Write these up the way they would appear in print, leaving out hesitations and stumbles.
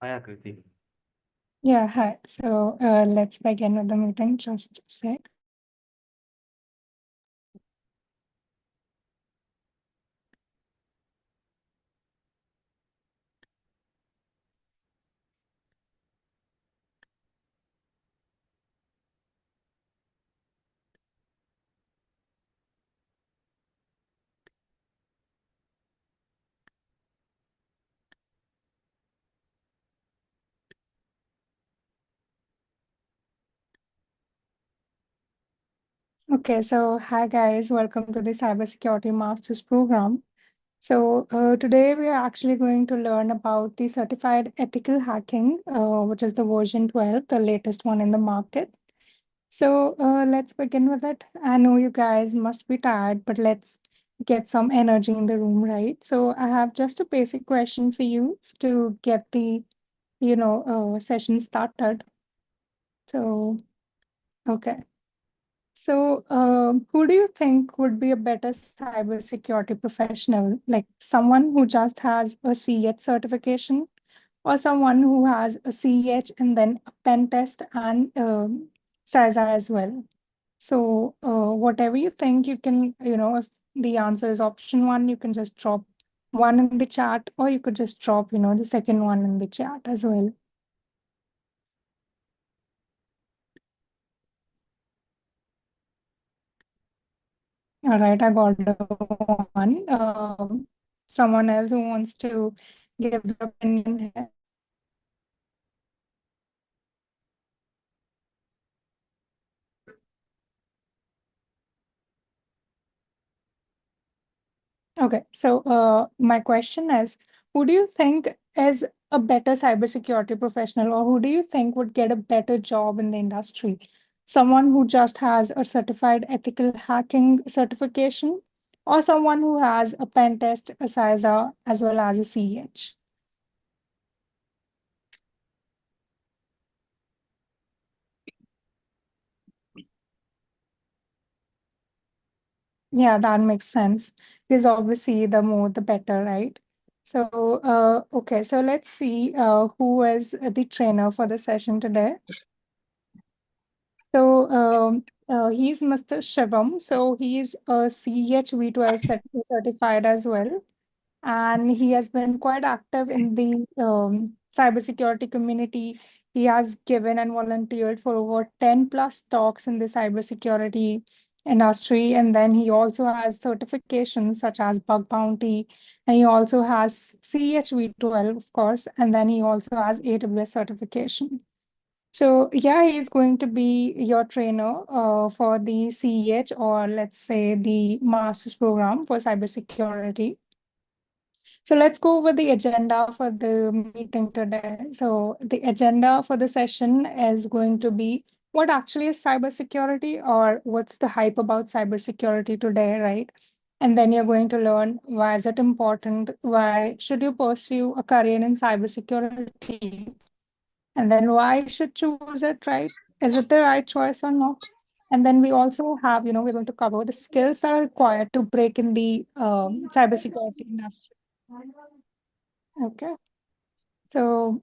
Hi, Akriti. Yeah, hi. So let's begin with the meeting. Just a sec. Okay, so hi guys, welcome to the Cybersecurity Masters program. So today we are actually going to learn about the certified ethical hacking, which is the version 12, the latest one in the market. So let's begin with it. I know you guys must be tired, but let's get some energy in the room, right? So I have just a basic question for you to get the, session started. So, okay. So, who do you think would be a better cybersecurity professional? Like someone who just has a CEH certification, or someone who has a CEH and then a pen test and CISA as well? So, whatever you think, you can, if the answer is option one, you can just drop one in the chat, or you could just drop, the second one in the chat as well. All right, I got one. Someone else who wants to give their opinion here. Okay, so my question is, who do you think is a better cybersecurity professional, or who do you think would get a better job in the industry? Someone who just has a certified ethical hacking certification, or someone who has a pen test, a CISA, as well as a CEH? Yeah, that makes sense. Because obviously, the more the better, right? So, okay, so let's see who is the trainer for the session today. So, he's Mr. Shivam. So, he's a CEH V12 certified as well. And he has been quite active in the cybersecurity community. He has given and volunteered for over 10 plus talks in the cybersecurity industry. And then he also has certifications such as bug bounty. And he also has CEHv12, of course. And then he also has AWS certification. So yeah, he's going to be your trainer for the CEH, or let's say the master's program for cybersecurity. So let's go over the agenda for the meeting today. So the agenda for the session is going to be what actually is cybersecurity, or what's the hype about cybersecurity today, right? And then you're going to learn why is it important, why should you pursue a career in cybersecurity, and then why you should choose it, right? Is it the right choice or not? And then we also have, we're going to cover the skills that are required to break in the cybersecurity industry. Okay. So,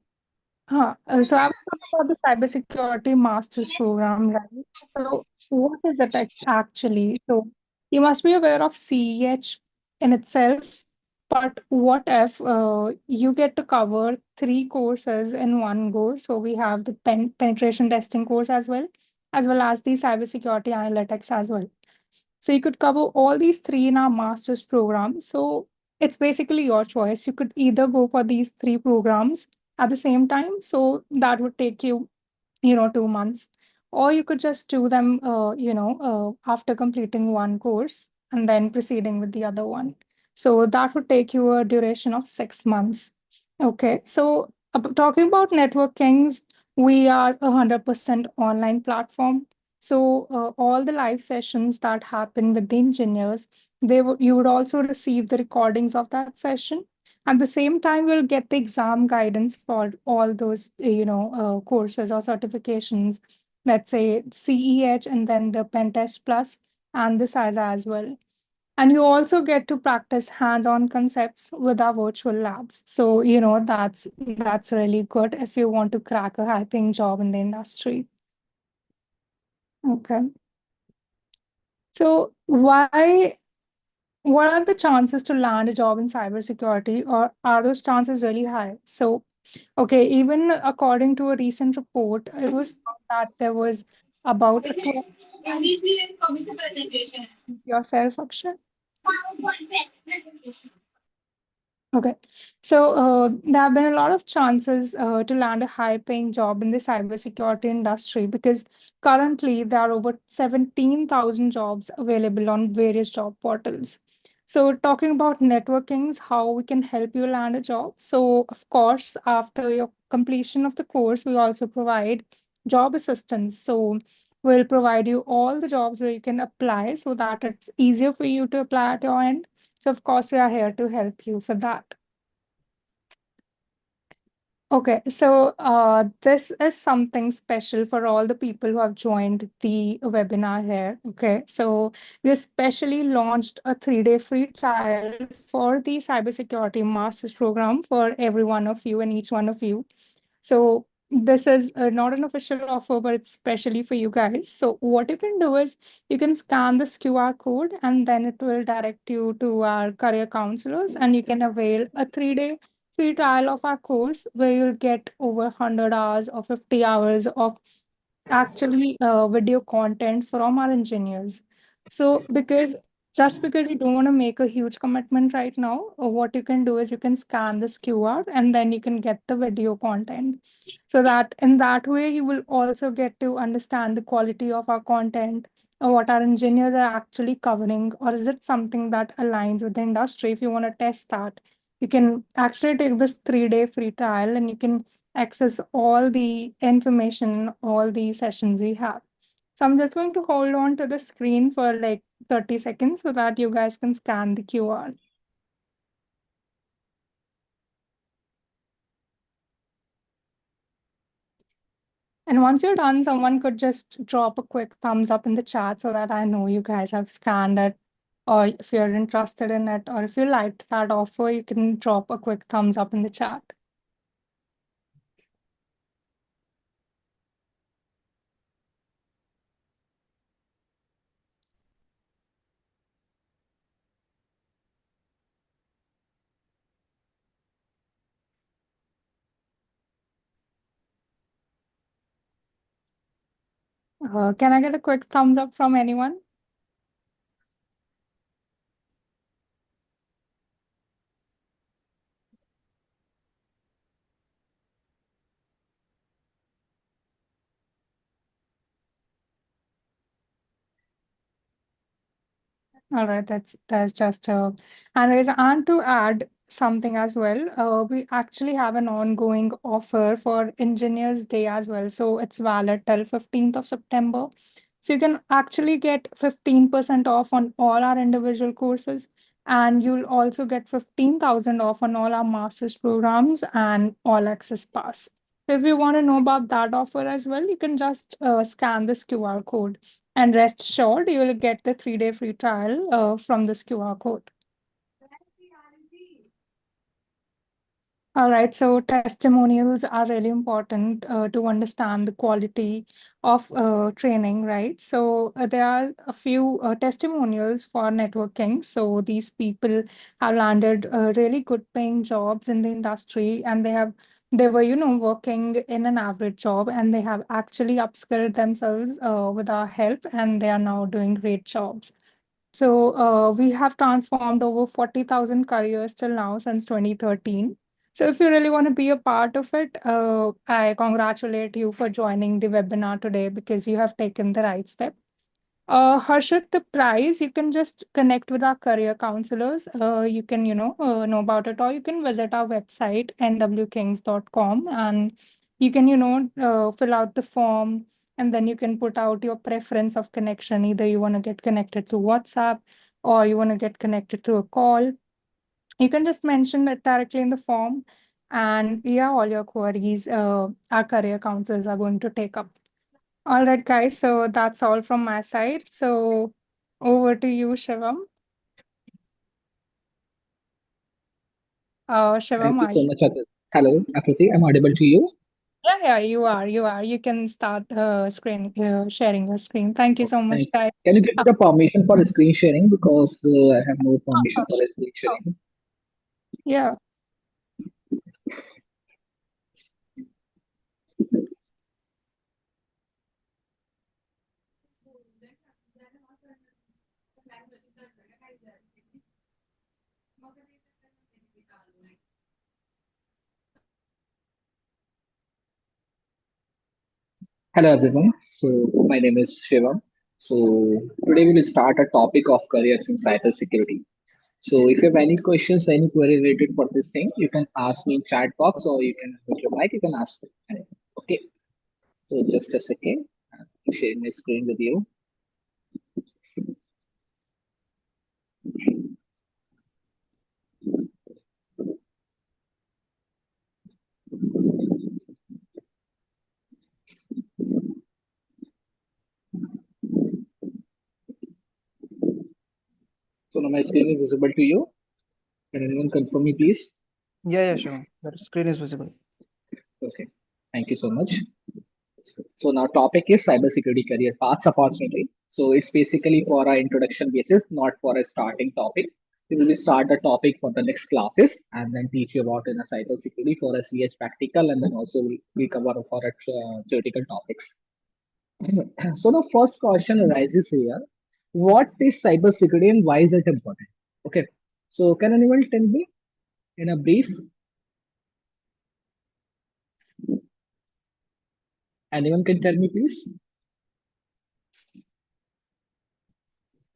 so I was talking about the cybersecurity master's program, right? So, what is it actually? So, you must be aware of CEH in itself, but what if you get to cover three courses in one go? So, we have the penetration testing course as well as the cybersecurity analytics as well. So you could cover all these three in our master's program. So it's basically your choice. You could either go for these three programs at the same time. So that would take you, 2 months. Or you could just do them, after completing one course and then proceeding with the other one. So that would take you a duration of 6 months. Okay. So talking about networkings, we are 100% online platform. So all the live sessions that happen with the engineers, you would also receive the recordings of that session. At the same time, you'll get the exam guidance for all those, courses or certifications. Let's say CEH and then the Pen Test Plus and the CISA as well. And you also get to practice hands-on concepts with our virtual labs. So, that's really good if you want to crack a high-paying job in the industry. Okay. So what are the chances to land a job in cybersecurity, or are those chances really high? So, okay, even according to a recent report, it was found that there was about a 12 yourself, Akshay. Okay. So there have been a lot of chances to land a high-paying job in the cybersecurity industry because currently there are over 17,000 jobs available on various job portals. So talking about networkings, how we can help you land a job. So of course, after your completion of the course, we also provide job assistance. So we'll provide you all the jobs where you can apply so that it's easier for you to apply at your end. So of course, we are here to help you for that. Okay, so this is something special for all the people who have joined the webinar here. Okay, so we especially launched a 3-day free trial for the cybersecurity master's program for every one of you and each one of you. So this is not an official offer, but it's specially for you guys. So what you can do is you can scan this QR code and then it will direct you to our career counselors and you can avail a 3-day free trial of our course where you'll get over 100 hours or 50 hours of actually video content from our engineers. So because you don't want to make a huge commitment right now, what you can do is you can scan this QR and then you can get the video content. So that in that way you will also get to understand the quality of our content or what our engineers are actually covering, or is it something that aligns with the industry. If you want to test that, you can actually take this 3-day free trial and you can access all the information, all the sessions we have. So I'm just going to hold on to the screen for like 30 seconds so that you guys can scan the QR. And once you're done, someone could just drop a quick thumbs up in the chat so that I know you guys have scanned it. Or if you're interested in it, or if you liked that offer, you can drop a quick thumbs up in the chat. Can I get a quick thumbs up from anyone? All right, that's just anyways, and to add something as well, we actually have an ongoing offer for Engineers Day as well. So it's valid till 15th of September. So you can actually get 15% off on all our individual courses, and you'll also get 15,000 off on all our master's programs and all access pass. So if you want to know about that offer as well, you can just scan this QR code. And rest assured, you will get the 3-day free trial from this QR code. All right, so testimonials are really important to understand the quality of training, right? So there are a few testimonials for networking. So these people have landed really good paying jobs in the industry, and they were, working in an average job, and they have actually upskilled themselves with our help, and they are now doing great jobs. So we have transformed over 40,000 careers till now since 2013. So if you really want to be a part of it, I congratulate you for joining the webinar today because you have taken the right step. Harshit, the prize, you can just connect with our career counselors. You can, know about it, or you can visit our website, nwkings.com, and you can, fill out the form, and then you can put out your preference of connection. Either you want to get connected through WhatsApp or you want to get connected through a call. You can just mention it directly in the form, and yeah, all your queries, our career counselors are going to take up. All right, guys. So that's all from my side. So over to you, Shivam. Shivam, Thank you are so you? much, Akriti. Hello, Akriti. I'm audible to you. Yeah, yeah, you are. You are. You can start screen sharing your screen. Thank you Okay, so much, thank you. guys. Can you give me Uh, the permission for screen sharing because I have no permission for sure, screen sure. sharing. Yeah. Hello, everyone. So my name is Shivam. So today we will start a topic of careers in cybersecurity. So if you have any questions, any query related for this thing, you can ask me in chat box or you can put your mic. You can ask me. Okay. So just a second. I'm sharing my screen with you. So now my screen is visible to you. Can anyone confirm me, please? Yeah, sure. The screen is visible. Okay. Thank you so much. So now topic is cybersecurity career paths opportunity. So it's basically for our introduction basis, not for a starting topic. We will start the topic for the next classes and then teach you about in a cybersecurity for a CH practical and then also we cover for a theoretical topics. So the first question arises here. What is cybersecurity and why is it important? Okay. So can anyone tell me in a brief? Anyone can tell me please?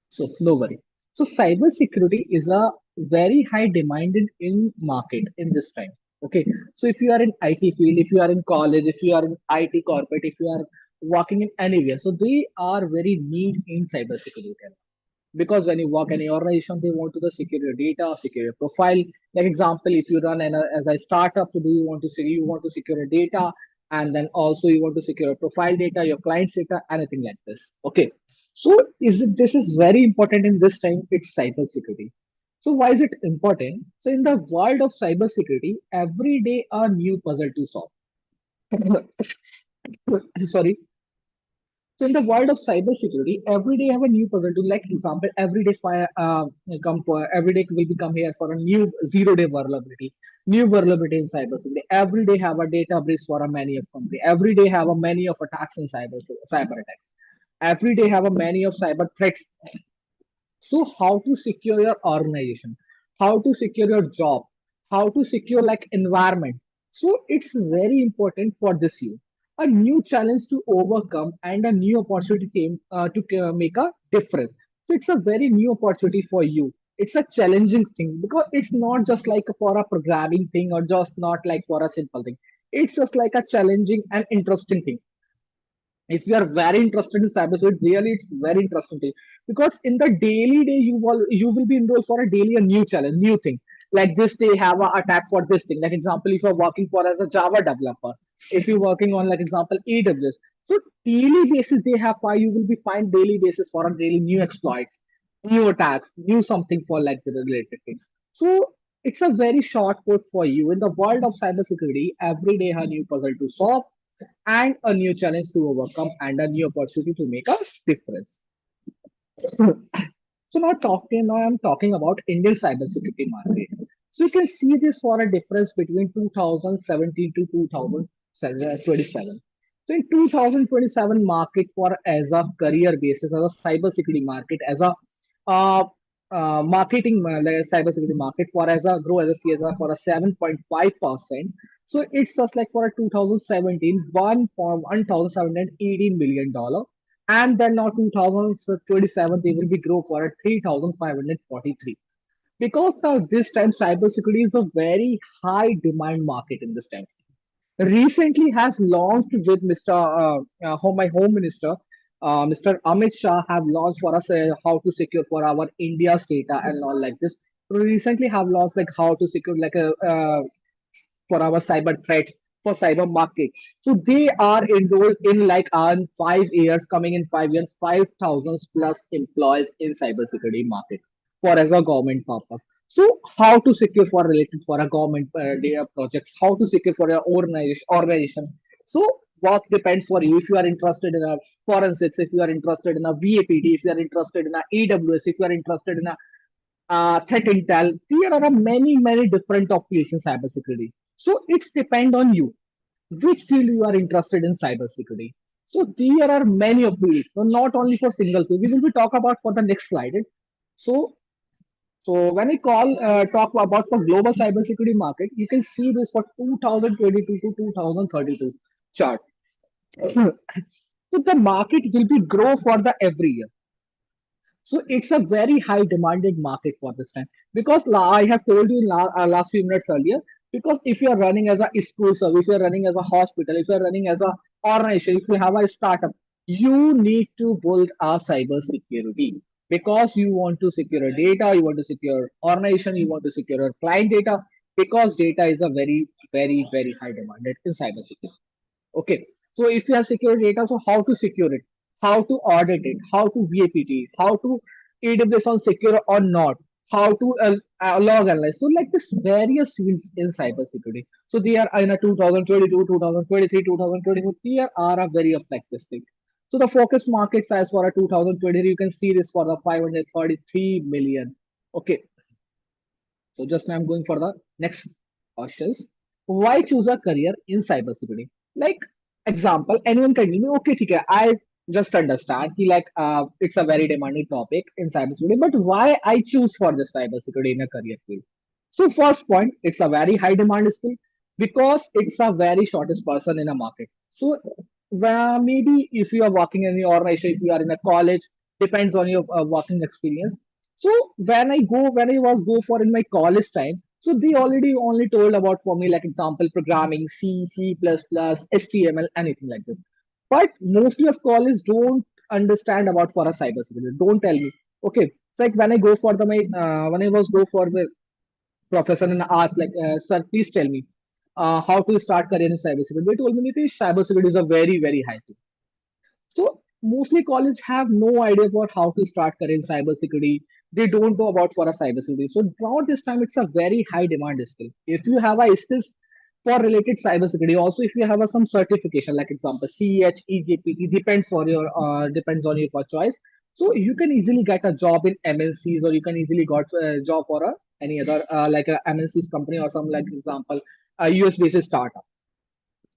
So no worry. So cybersecurity is a very high demanded in market in this time. Okay. So if you are in IT field, if you are in college, if you are in IT corporate, if you are working in anywhere, so they are very need in cybersecurity because when you work in an organization they want to the secure your data, secure your profile. Like example, if you run as a startup, so do you want to say you want to secure your data, and then also you want to secure your profile data, your clients data, anything like this. Okay. So this is very important in this time, it's cyber security. So why is it important? So in the world of cyber security, every day a new puzzle to solve. Sorry. So in the world of cybersecurity, every day have a new puzzle to, like example, every day every day will become here for a new 0 day vulnerability, new vulnerability in cybersecurity. Every day have a data breach for a many of company. Every day have a many of attacks in cyber attacks. Every day have a many of cyber threats. So how to secure your organization, how to secure your job, how to secure like environment. So it's very important for this year. A new challenge to overcome and a new opportunity came to make a difference. So it's a very new opportunity for you. It's a challenging thing because it's not just like for a programming thing or just not like for a simple thing. It's just like a challenging and interesting thing. If you are very interested in cybersecurity, really it's very interesting thing because in the daily day you will be enrolled for a daily a new challenge, new thing. Like this day have a attack for this thing. Like example, if you're working for as a Java developer, if you're working on like example AWS, so daily basis they have why you will be find daily basis for a daily new exploits, new attacks, new something for like the related thing. So it's a very short code for you in the world of cybersecurity. Every day a new puzzle to solve and a new challenge to overcome and a new opportunity to make a difference. So now I'm talking about Indian cybersecurity market. So you can see this for a difference between 2017 to 2027. So in 2027 market for as a career basis, as a cybersecurity market, as a uh, marketing like cybersecurity market for as a grow as a CSR for a 7.5%. So it's just like for a 2017 $1,718 million, and then now 2027 they will be grow for a 3,543 because now this time cybersecurity is a very high demand market in this time. Recently has launched with Mr. My Home Minister, Mr. Amit Shah have launched for us how to secure for our India's data and all like this. Recently have launched like how to secure like a for our cyber threats for cyber market. So they are enrolled in like on 5 years, coming in 5 years, 5,000 plus employees in cybersecurity market for as a government purpose. So how to secure for related for a government data projects, how to secure for your organization. So what depends for you if you are interested in a forensics, if you are interested in a VAPT, if you are interested in a AWS, if you are interested in a threat intel. There are many different of fields in cybersecurity. So it's depend on you which field you are interested in cybersecurity. So there are many of fields, so not only for single field. We will be talk about for the next slide. So so when I talk about for global cybersecurity market, you can see this for 2022 to 2032 chart. So the market will be grow for the every year. So it's a very high demanded market for this time because I have told you in last few minutes earlier. Because if you are running as a school service, if you are running as a hospital, if you are running as a organization, if you have a startup, you need to build a cyber security because you want to secure your data, you want to secure organization, you want to secure your client data because data is a very high demanded in cyber security. Okay. So if you have secure data, so how to secure it, how to audit it, how to VAPT, how to AWS on secure or not, how to log analyze. So like this various fields in cybersecurity. So they are in a 2022, 2023, 2024. There are a very of like this thing. So the focus market size for a 2020, you can see this for the 533 million. Okay. So just now I'm going for the next questions. Why choose a career in cybersecurity? Like example, anyone can give me, okay, okay, I just understand it's a very demanding topic in cybersecurity, but why I choose for this cybersecurity in a career field? So first point, it's a very high demand skill because it's a very shortest person in a market. So maybe if you are working in the organization, if you are in a college, depends on your working experience. So when I was go for in my college time, so they already only told about for me like example programming, C++, HTML, anything like this. But mostly of college don't understand about for a cybersecurity. Don't tell me. Okay, it's like when I go for the my when I was go for the professor and asked like, sir, please tell me how to start career in cybersecurity. They told me, Nitish, cybersecurity is a very high skill. So mostly college have no idea about how to start career in cybersecurity. They don't know about for a cybersecurity. So now this time it's a very high demand skill. If you have a skills for related cybersecurity, also if you have some certification, like example CEHv12 depends on your for choice. So you can easily get a job in MNCs or you can easily got a job for any other like a MNCs company or some like example a US based startup.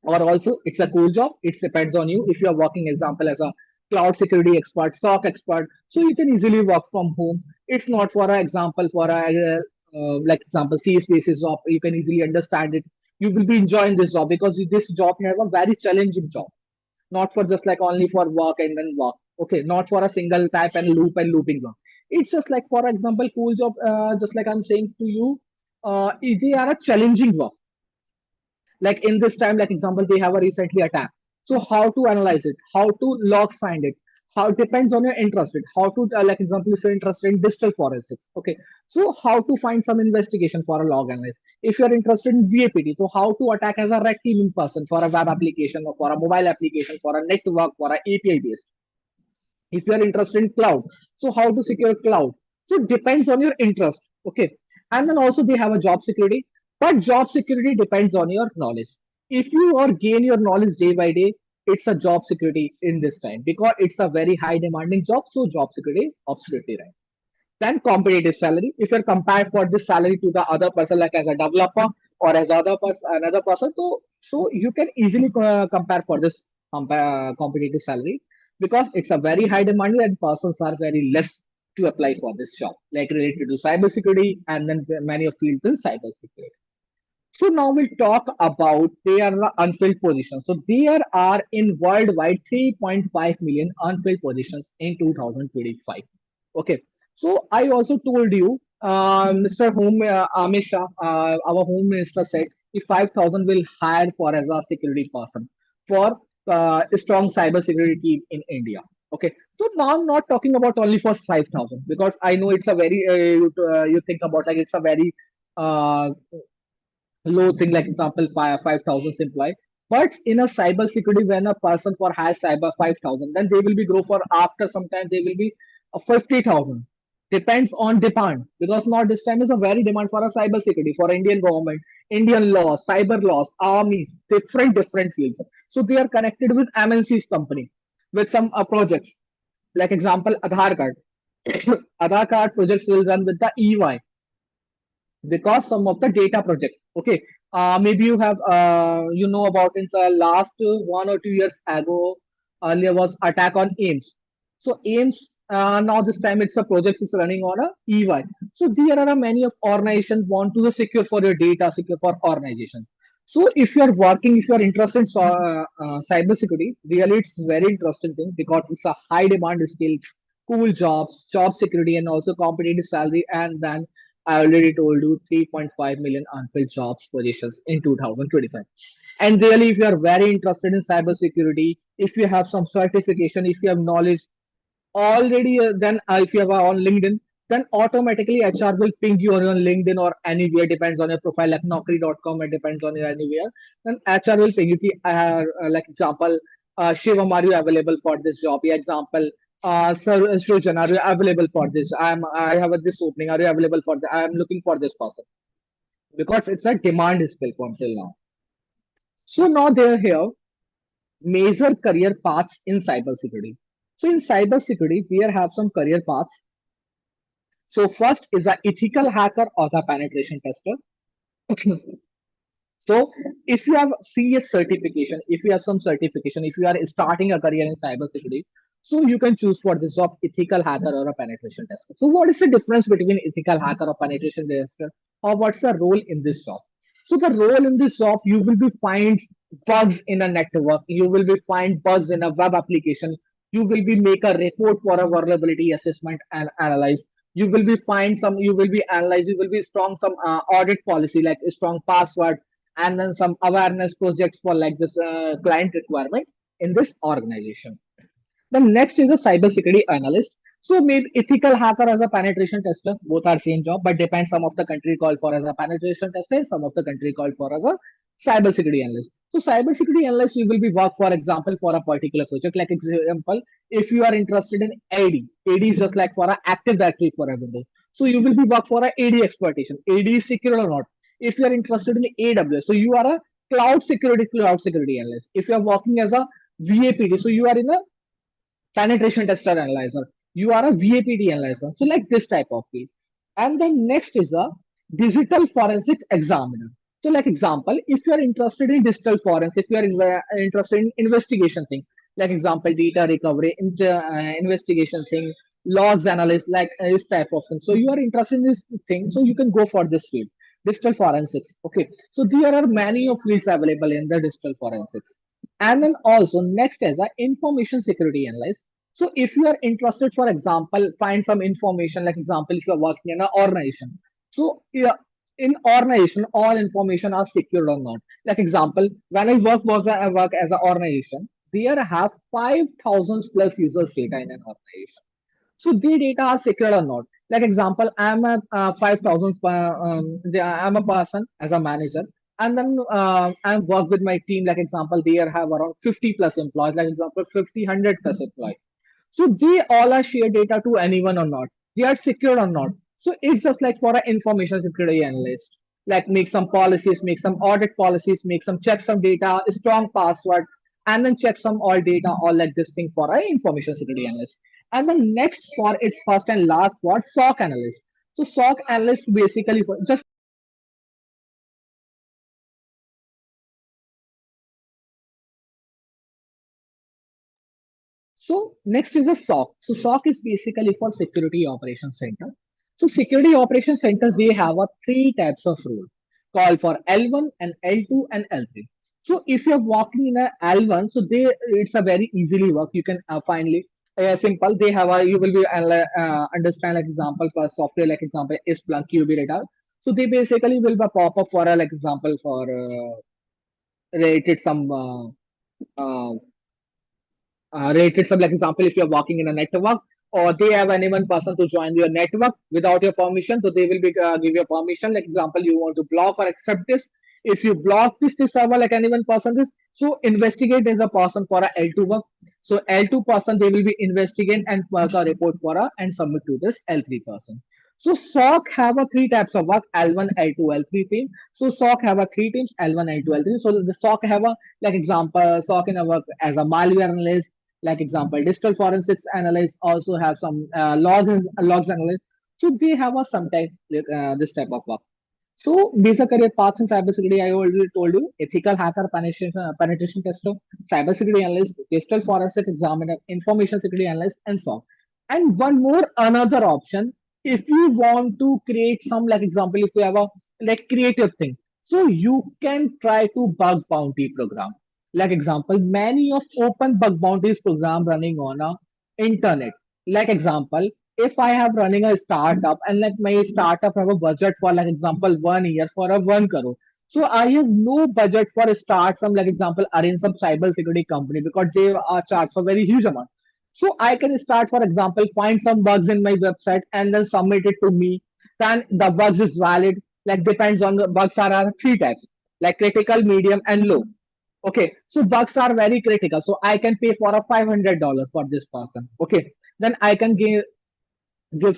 Or also it's a cool job, it depends on you if you are working example as a cloud security expert, SOC expert, so you can easily work from home. It's not for an example for a like example C spaces job, you can easily understand it. You will be enjoying this job because this job have a very challenging job, not for just like only for work and then work. Okay, not for a single type and loop and looping work. It's just like for example cool job, just like I'm saying to you, they are a challenging work. Like in this time, like example, they have a recently attack. So how to analyze it, how to logs find it, how it depends on your interest it, how to like example if you're interested in digital forensics. Okay, so how to find some investigation for a log analysis. If you're interested in VAPT, so how to attack as a red teaming person for a web application or for a mobile application, for a network, for a API based. If you are interested in cloud, so how to secure cloud. So it depends on your interest. Okay, and then also they have a job security, but job security depends on your knowledge. If you or gain your knowledge day by day, it's a job security in this time because it's a very high demanding job, so job security is absolutely right. Then competitive salary, if you're compared for this salary to the other person like as a developer or as other person another person, so you can easily compare for this competitive salary because it's a very high demand and persons are very less to apply for this job like related to cybersecurity and then many of fields in cybersecurity. So now we'll talk about their unfilled positions. So there are in worldwide 3.5 million unfilled positions in 2025. Okay. So I also told you, Mr. Home Amit Shah, our Home Minister said, if 5,000 will hire for as a security person for a strong cyber security team in India. Okay. So now I'm not talking about only for 5,000 because I know it's a very you think about like it's a very uh, low thing like example 5,000 employee. But in a cyber security, when a person for has cyber 5,000, then they will be grow for after some time they will be 50,000. depends on demand, because now this time is a very demand for a cyber security for Indian government, Indian laws, cyber laws, armies, different fields. So they are connected with MNC's company with some projects. Like example, Aadhaar card. Aadhaar card projects will run with the EY, because some of the data project. Okay, maybe you have you know about in the last 1 or 2 years ago, earlier was attack on AIMS. So AIMS, now this time it's a project is running on a EY. So there are many of organizations want to secure for your data, secure for organization. So if you are working, if you are interested in cyber security, really it's very interesting thing, because it's a high demand skill, cool jobs, job security, and also competitive salary. And then I already told you 3.5 million unfilled jobs positions in 2025. And really, if you are very interested in cybersecurity, if you have some certification, if you have knowledge already, then if you have on LinkedIn, then automatically HR will ping you on your LinkedIn or anywhere, depends on your profile, like Naukri.com, it depends on your anywhere. Then HR will ping you, like example, Shivam, are you available for this job? Yeah, example, Sir Srijan, are you available for this? I have this opening. Are you available for that? I am looking for this person, because it's a demand skill from till now. So now they're here major career paths in cybersecurity. So in cybersecurity, we have some career paths. So first is a ethical hacker or the penetration tester. So if you have CS certification, if you have some certification, if you are starting a career in cybersecurity, so you can choose for this job ethical hacker or a penetration tester. So what is the difference between ethical hacker or penetration tester, or what's the role in this job? So the role in this job, you will be find bugs in a network, you will be find bugs in a web application, you will be make a report for a vulnerability assessment and analyze. You will be find some, you will be analyze, you will be strong some audit policy like strong password, and then some awareness projects for like this client requirement in this organization. The next is a cybersecurity analyst. So maybe ethical hacker as a penetration tester, both are same job, but depends some of the country called for as a penetration tester, some of the country called for as a cybersecurity analyst. So cybersecurity analyst, you will be work for example for a particular project. Like example, if you are interested in AD, AD is just like for a active directory for a Windows. So you will be work for a AD exploitation. AD is secure or not. If you are interested in AWS, so you are a cloud security analyst. If you are working as a VAPD, so you are in a penetration tester analyzer. You are a VAPD analyzer. So like this type of field. And then next is a digital forensics examiner. So like example, if you are interested in digital forensics, if you are interested in investigation thing, like example, data recovery, investigation thing, logs analysis, like this type of thing. So you are interested in this thing, so you can go for this field, digital forensics. Okay. So there are many of fields available in the digital forensics. And then also next is a information security analyst. So if you are interested, for example, find some information, like example, if you are working in an organization. So yeah, in organization, all information are secured or not. Like example, when I work as an organization, there have 5,000 plus users data in an organization. So the data are secure or not. Like example, I'm a 5,000. I'm a person as a manager, and then I work with my team. Like example, they have around 50 plus employees. Like example, 50, 100 plus employees. So they all are share data to anyone or not. They are secure or not. So it's just like for an information security analyst. Like make some policies, make some audit policies, make some check some data, strong password, and then check some all data, all like this thing for an information security analyst. And then next for its first and last word, SOC analyst. So SOC analyst basically for just so next is a SOC. So SOC is basically for Security Operations Center. So Security Operations Center, they have a three types of role called for L1 and L2 and L3. So if you're working in a L1, so they it's a very easily work. You can finally simple. They have a you will be understand like example for software like example is Splunk QB radar. So they basically will be pop up for a like example for rated some rated some like example if you're working in a network or they have anyone person to join your network without your permission, so they will be give you permission like example you want to block or accept this, If you block this server, like any one person is, so investigate as a person for a L2 work. So L2 person, they will be investigate and work a report for a and submit to this L3 person. So SOC have a three types of work: L1, L2, L3 team. So SOC have a three teams: L1, L2, L3. So the SOC have a, like example, SOC in a work as a malware analyst, like example, digital forensics analyst, also have some logs analyst. So they have a sometimes this type of work. So basic career paths in cybersecurity, I already told you: ethical hacker, penetration tester, cybersecurity analyst, digital forensic examiner, information security analyst, and so on. And one more another option, if you want to create some, like example, if you have a like creative thing, so you can try to bug bounty program. Like example, many of open bug bounties program running on a internet. Like example, if I have running a startup and like my startup have a budget for, like example, 1 year for a 1 crore. So I have no budget for start some, like example, arrange some cyber security company because they are charged for very huge amount. So I can start, for example, find some bugs in my website and then submit it to me. Then the bugs is valid. Like depends on the bugs are three types, like critical, medium, and low. Okay, so bugs are very critical. So I can pay for a $500 for this person. Okay, then I can give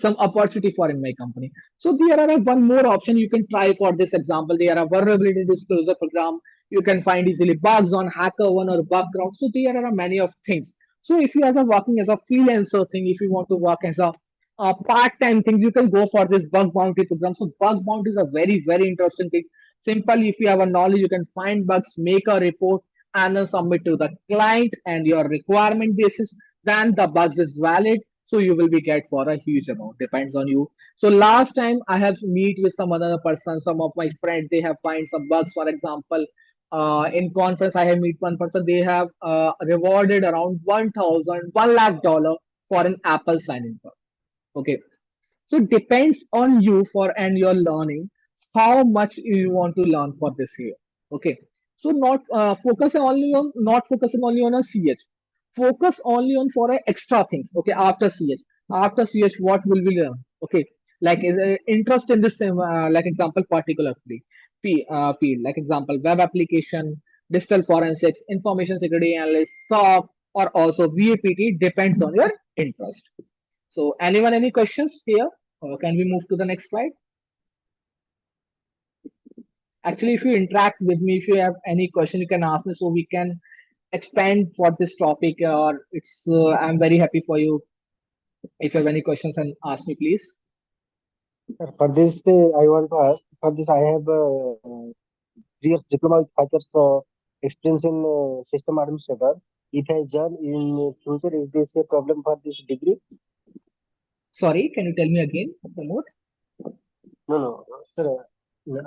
some opportunity for in my company. So there are one more option you can try for this example. There are vulnerability disclosure program. You can find easily bugs on HackerOne or Bugground. So there are many of things. So if you are working as a freelancer thing, if you want to work as a part-time thing, you can go for this bug bounty program. So bug bounty is a very, very interesting thing. Simple, if you have a knowledge, you can find bugs, make a report, and then submit to the client and your requirement basis. Then the bugs is valid, so you will be get for a huge amount, depends on you. So last time I have meet with some other person, some of my friends, they have find some bugs. For example, in conference I have meet one person, they have rewarded around 1,000 1 lakh dollar for an Apple sign-in bug. Okay, so depends on you for and your learning, how much you want to learn for this year. Okay. So not focusing only on a CH. Focus only on for a extra things. Okay, after CH. After CH, what will we learn? Okay. Like is interest in this like example particular field. Like example, web application, digital forensics, information security analyst, SOC, or also VAPT depends on your interest. So anyone, any questions here? Or can we move to the next slide? Actually, if you interact with me, if you have any question, you can ask me so we can expand for this topic. Or I'm very happy for you. If you have any questions, and ask me, please. For this, I want to ask. For this, I have 3 years diploma with 5 years experience in system administrator. If I join in future, is this a problem for this degree? Sorry, can you tell me again, Pramod? No, sir.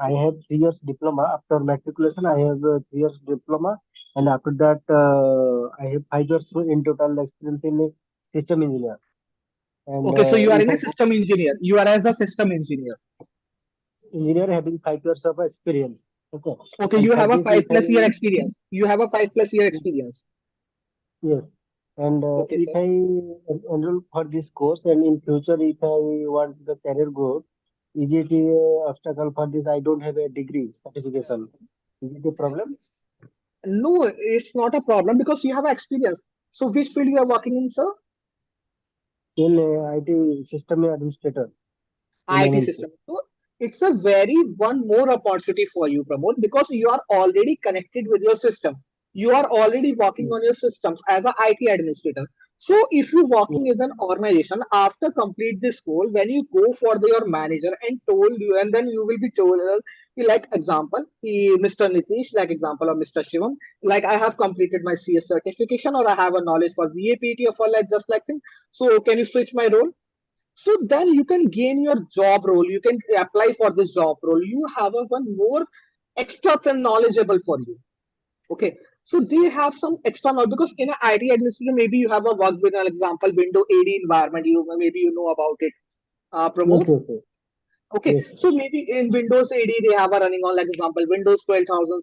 I have 3 years diploma. After matriculation, I have 3 years diploma, and after that, I have 5 years in total experience in system engineer. And Okay, so you are if in I a go system engineer. You are as a system engineer. engineer having 5 years of experience. Okay, Okay, and you for have a this, five if I plus year experience. You have a 5 plus year experience. yes, and Okay, if sir. I enroll for this course, and in future, if I want the career growth, is it a obstacle for this? I don't have a degree certification. Is it a problem? No, it's not a problem because you have experience. So which field you are working in, sir? In IT system administrator in IT NNC. system. So it's a very one more opportunity for you, Pramod, because you are already connected with your system. You are already working Yes, on your systems as an IT administrator. So if you're yes, working in an organization after complete this role, when you go for your manager and told you, and then you will be told, like example, Mr. Nitish, like example, or Mr. Shivam, like I have completed my CS certification or I have a knowledge for VAPT or for like just like thing. So can you switch my role? So then you can gain your job role. You can apply for this job role. You have a one more extra and knowledgeable for you. Okay. So they have some extra knowledge because in an IT administrator, maybe you have a work with an example window AD environment. You maybe you know about it, yes, Pramod. yes, yes, Okay, yes, so maybe in Windows AD they have a running on like example Windows 12,000,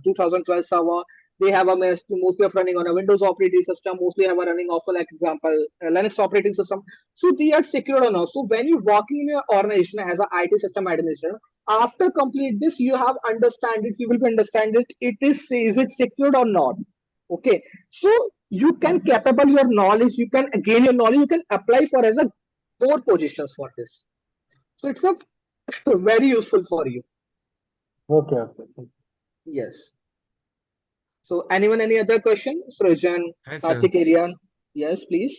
2012 server. They have a mostly of running on a Windows operating system, mostly have a running of like example Linux operating system. So they are secure or not. So when you're working in your organization as an IT system administrator, after complete this, you have understand it. You will be understand it. Is it secured or not? Okay. So you can capable your knowledge. You can gain your knowledge. You can apply for as a more positions for this. So it's a very useful for you. Okay, okay. Yes. So anyone, any other question? Srijan, Hi, sir. Karthik, Aryan? Yes, please.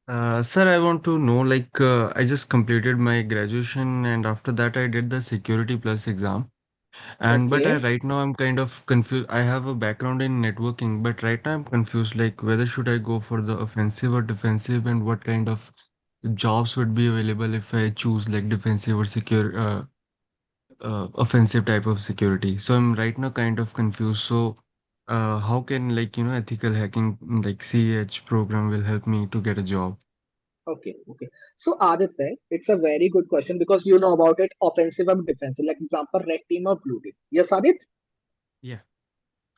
Sir, I want to know I just completed my graduation and after that I did the Security Plus exam. And but Okay. right now I'm kind of confused. I have a background in networking, but right now I'm confused like whether should I go for the offensive or defensive and what kind of jobs would be available if I choose like defensive or secure offensive type of security. So I'm right now kind of confused. So how can ethical hacking like CEH program will help me to get a job? Okay. Okay. So Aditya, it's a very good question because you know about it, offensive and defensive. Like example, red team or blue team. Yes, Aditya? Yeah.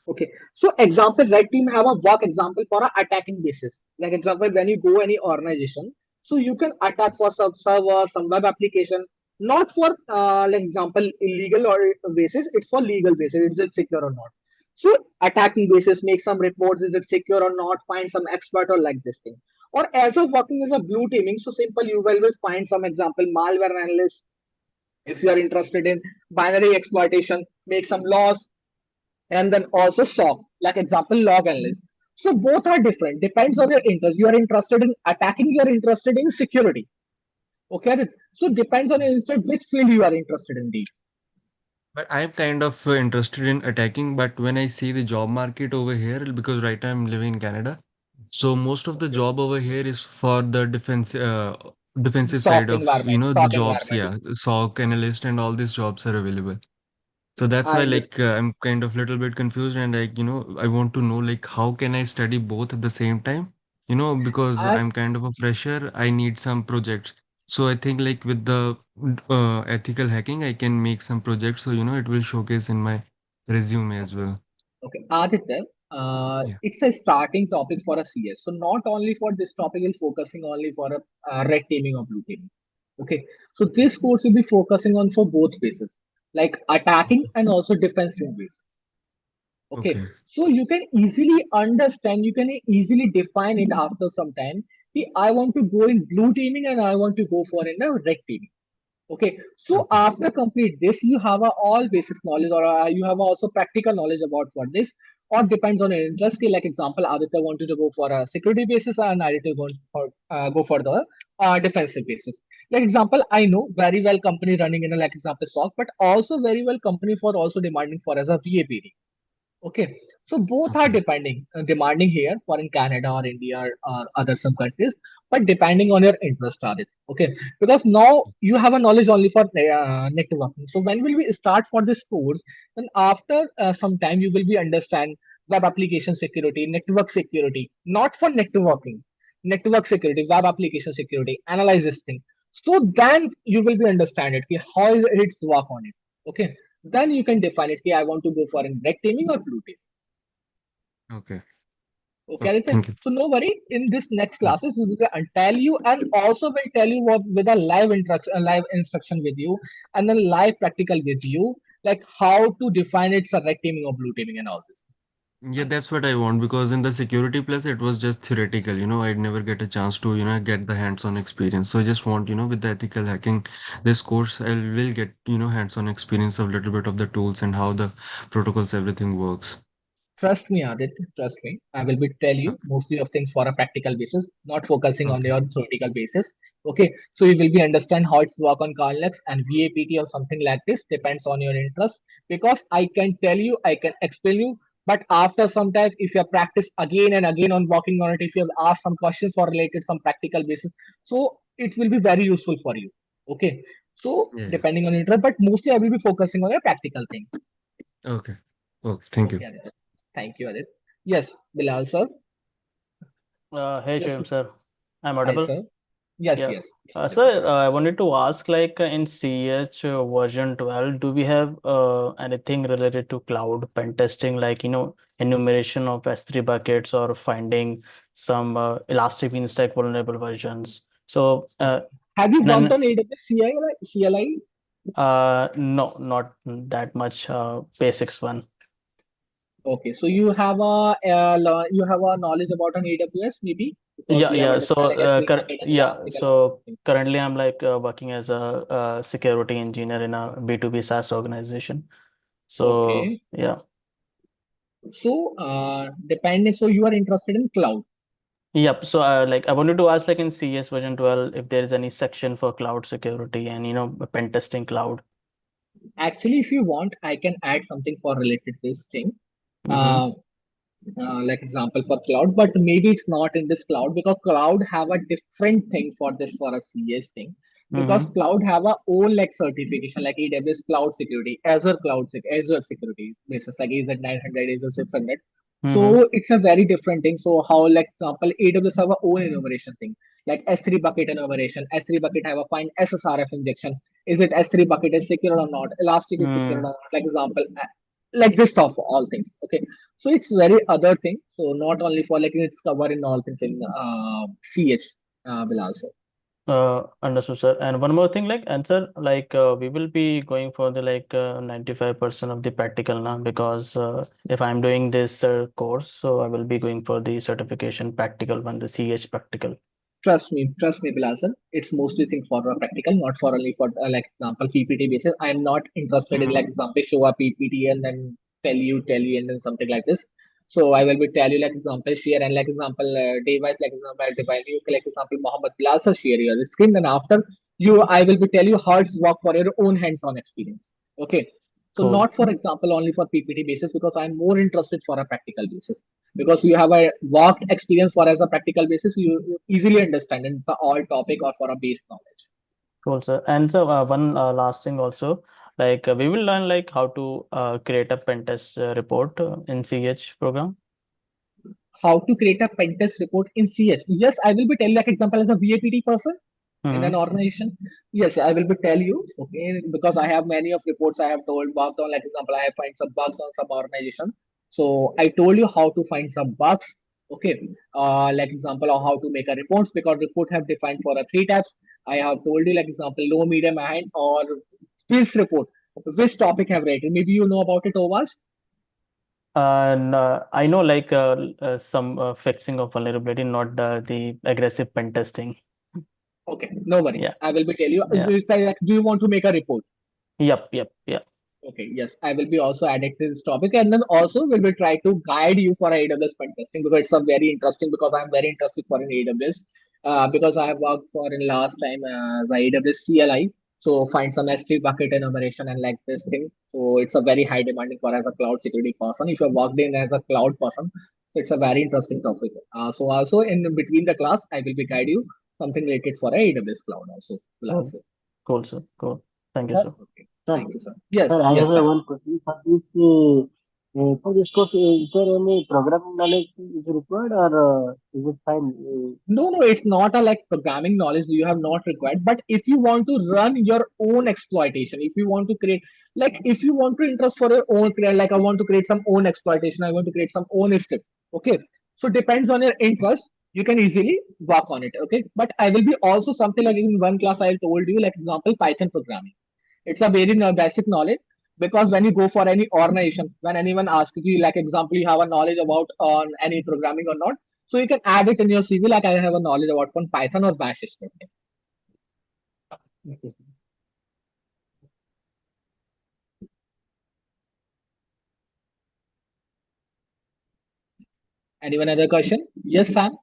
Okay. So example, red team have a work example for a attacking basis. Like example, when you go any organization, so you can attack for some server, some web application, not for like example illegal or basis. It's for legal basis. Is it secure or not? So attacking basis, make some reports. Is it secure or not? Find some expert or like this thing. Or as of working as a blue teaming, so simple. You will find some example malware analyst. If you are interested in binary exploitation, make some laws and then also SOC, like example log analyst. So both are different. Depends on your interest. You are interested in attacking. You are interested in security. Okay. So depends on your interest, which field you are interested in. Deep. But I'm kind of interested in attacking, but when I see the job market over here, because right now I'm living in Canada, so most of the Okay. job over here is for the defensive SOC side of, environment. the SOC jobs, environment. yeah, SOC analyst and all these jobs are available. So that's I why understand. I'm kind of little bit confused and I want to know like how can I study both at the same time? Because I I'm kind of a fresher, I need some projects. So I think like with the ethical hacking, I can make some projects so it will showcase in my resume as well. Okay, Aditya, Yeah. it's a starting topic for a CS. So not only for this topic, we'll focusing only for a red teaming or blue teaming. Okay, so this course will be focusing on for both phases, like attacking Okay. and also defensive ways. Okay, Okay. so you can easily understand, you can easily define it after some time. See, I want to go in blue teaming and I want to go for in a red teaming. Okay, so Okay. after complete this, you have a all basic knowledge, or you have also practical knowledge about for this, or depends on your interest. Like example, Aditya wanted to go for a security basis, and Aditya go for the defensive basis. Like example, I know very well company running in a like example SOC, but also very well company for also demanding for as a VAPD. Okay, so both are Okay. demanding here for in Canada or India or other some countries, but depending on your interest, Adit. Okay, because now you have a knowledge only for networking. So when will we start for this course? Then after some time you will be understand web application security, network security, not for networking, network security, web application security, analyze this thing. So then you will be understand it. कि how is its work on it. Okay, then you can define it. I want to go for a red teaming or blue team. Okay. Okay, Okay. Aditya. Thank you. So no worry. In this next Yeah. classes, we will tell you and also will tell you what with a live instruction with you, and then live practical with you, like how to define it's a red teaming or blue teaming and all this. Yeah, that's what I want because in the security plus it was just theoretical, I'd never get a chance to, get the hands-on experience. So I just want, with the ethical hacking, this course I will get, hands-on experience of little bit of the tools and how the protocols, everything works. Trust me, Aditya, trust me. I will be tell you Okay. mostly of things for a practical basis, not focusing on Okay. your theoretical basis. Okay, so you will be understand how it's work on Carlex and VAPT or something like this, depends on your interest. Because I can tell you, I can explain you, but after some time, if you have practiced again and again on working on it, if you have asked some questions for related some practical basis, so it will be very useful for you. Okay, so Yeah, yeah. depending on your interest, but mostly I will be focusing on a practical thing. Okay. Okay. Thank you. Okay, Aditya. Thank you, Aditya. Yes, Bilal sir. Hey Yes, Shivam sir, I'm hi audible. sir. Yes, Yeah. yes, Sir, definitely. I wanted to ask, like in CEH version 12, do we have anything related to cloud pen testing, like, enumeration of S3 buckets or finding some Elastic Beanstalk vulnerable versions? So, Okay. Have you and worked then, on AWS CLI? no, not that much basics one. Okay, so you have you have a knowledge about an AWS maybe because Yeah, you have yeah. So, understanding S3 bucket and Elastic and all those so things. currently I'm like working as a, security engineer in a B2B SaaS organization. So, Okay, yeah. so depending, so you are interested in cloud. Yep. So, like, I wanted to ask, like, in CS version 12, if there is any section for cloud security and, pen testing cloud. Actually, if you want, I can add something for related to this thing. Mm-hmm. Uh, like example for cloud, but maybe it's not in this cloud because cloud have a different thing for this for a CS thing. Because Mm-hmm. cloud have a own like certification like AWS cloud security, Azure security basis like AZ 900, AZ 600. Mm-hmm. So it's a very different thing. So how like example AWS have a own enumeration thing like S3 bucket enumeration. S3 bucket have a find SSRF injection. Is it S3 bucket is secure or not? Elastic is secure or Mm. not? Like example, like this stuff, all things. Okay, so it's very other thing. So not only for like it's covered in all things in CH will also. Understood, sir. And one more thing, like, answer, like, we will be going for the, like, 95% of the practical now, because if I'm doing this course, so I will be going for the certification practical one, the CH practical. Trust me, Bilasan. It's mostly thing for a practical, not for only for like example PPT basis. I'm not interested in like Mm-hmm. example show a PPT and then tell you and then something like this. So I will be tell you like example share and like example device like example I'll divide you like example Mohammed Bilasa share your screen. Then after you I will be tell you how it's work for your own hands-on experience. Okay. So Cool. not for example only for PPT basis because I'm more interested for a practical basis because you have a worked experience for as a practical basis you easily understand and it's a all topic or for a base knowledge. Cool, sir. And so, one last thing also, like, we will learn, like, how to create a pen test report in CH program. How to create a pen test report in CS? Yes, I will be telling like example as a VAPT person in an Mm-hmm. organization. Yes, I will be tell you, okay, because I have many of reports I have told worked on like example I have find some bugs on some organization. So I told you how to find some bugs. Okay, like example of how to make a reports because report have defined for a three types. I have told you like example low, medium, high or this report. Which topic have rated? Maybe you know about it, Ovas. And I know, like, some fixing of vulnerability, not the aggressive pen testing. Okay, no worry. Yeah, I will be tell you. yeah. You say like, do you want to make a report? Yep, yep, yeah. Okay, yes, I will be also added to this topic, and then also we will try to guide you for AWS pen testing because it's a very interesting because I'm very interested for an AWS because I have worked for in last time the AWS CLI, so find some S3 bucket enumeration and like this thing. So it's a very high demanding for as a cloud security person. If you're worked in as a cloud person, so it's a very interesting topic. So also in between the class, I will be guide you something related for AWS cloud also. Will Cool, also. cool, sir. Cool. Thank you, Sir, sir. Okay, sir, thank you, sir. Yes, sir, I yes, have sir. one question for this course. Is there any programming knowledge is required or is it fine? No, no, it's not a like programming knowledge you have not required. But if you want to run your own exploitation, if you want to create, like if you want to interest for your own create, like I want to create some own exploitation, I want to create some own script. Okay, so depends on your interest. You can easily work on it. Okay, but I will be also something like in one class I told you, like example Python programming. It's a very basic knowledge because when you go for any organization, when anyone asks you, like example, you have a knowledge about on any programming or not, so you can add it in your CV. Like I have a knowledge about on Python or Bash scripting. Okay, sir. Anyone other question? Yes, Sam.